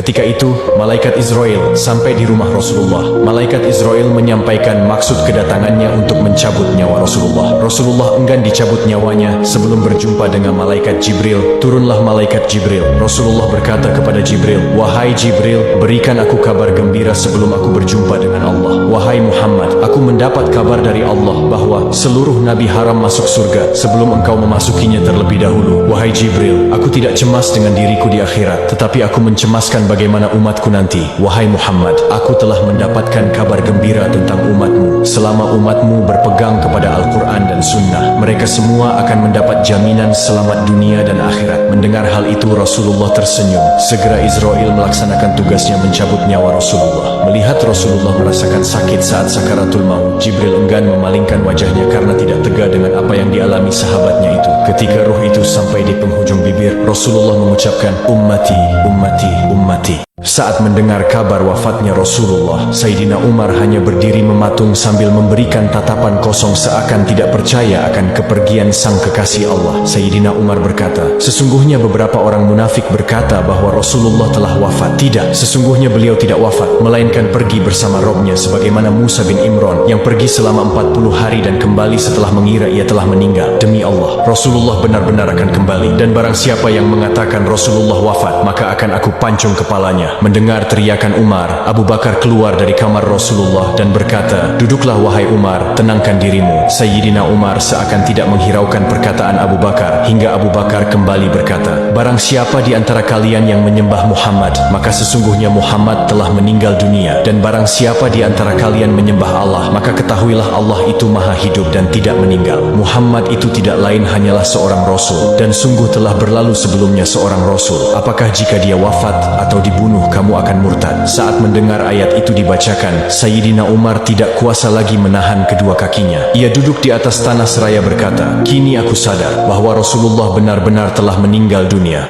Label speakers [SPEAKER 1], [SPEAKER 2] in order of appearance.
[SPEAKER 1] Ketika itu, malaikat Israel sampai di rumah Rasulullah. Malaikat Israel menyampaikan maksud kedatangannya untuk mencabut nyawa Rasulullah. Rasulullah enggan dicabut nyawanya sebelum berjumpa dengan malaikat Jibril. Turunlah malaikat Jibril. Rasulullah berkata kepada Jibril, "Wahai Jibril, berikan aku kabar gembira sebelum aku berjumpa dengan Allah." "Wahai Muhammad, aku mendapat kabar dari Allah bahwa seluruh nabi haram masuk surga sebelum engkau memasukinya terlebih dahulu." "Wahai Jibril, aku tidak cemas dengan diriku di akhirat, tetapi aku mencemaskan bagaimana umatku nanti." "Wahai Muhammad, aku telah mendapatkan kabar gembira tentang umatmu. Selama umatmu berpegang kepada Al-Quran dan Sunnah, mereka semua akan mendapat jaminan selamat dunia dan akhirat." Mendengar hal itu, Rasulullah tersenyum. Segera Israel melaksanakan tugasnya mencabut nyawa Rasulullah. Melihat Rasulullah merasakan sakit saat sakaratul maut, Jibril enggan memalingkan wajahnya karena tidak tega dengan apa yang dialami sahabatnya itu. Ketika ruh itu sampai di penghujung bibir, Rasulullah mengucapkan, "Ummati, ummati, ummati." Saat mendengar kabar wafatnya Rasulullah, Sayyidina Umar hanya berdiri mematung sambil memberikan tatapan kosong seakan tidak percaya akan kepergian sang kekasih Allah. Sayyidina Umar berkata, "Sesungguhnya beberapa orang munafik berkata bahwa Rasulullah telah wafat. Tidak, sesungguhnya beliau tidak wafat, melainkan pergi bersama Robnya sebagaimana Musa bin Imran yang pergi selama 40 hari dan kembali setelah mengira ia telah meninggal. Demi Allah, Rasulullah benar-benar akan kembali, dan barang siapa yang mengatakan Rasulullah wafat, maka akan aku pancung kepalanya." Mendengar teriakan Umar, Abu Bakar keluar dari kamar Rasulullah dan berkata, "Duduklah wahai Umar, tenangkan dirimu." Sayyidina Umar seakan tidak menghiraukan perkataan Abu Bakar, hingga Abu Bakar kembali berkata, "Barang siapa di antara kalian yang menyembah Muhammad, maka sesungguhnya Muhammad telah meninggal dunia. Dan barang siapa di antara kalian menyembah Allah, maka ketahuilah Allah itu maha hidup dan tidak meninggal. Muhammad itu tidak lain hanyalah seorang Rasul, dan sungguh telah berlalu sebelumnya seorang Rasul. Apakah jika dia wafat atau dibunuh, kamu akan murtad?" Saat mendengar ayat itu dibacakan, Sayyidina Umar tidak kuasa lagi menahan kedua kakinya. Ia duduk di atas tanah seraya berkata, "Kini aku sadar bahwa Rasulullah benar-benar telah meninggal dunia."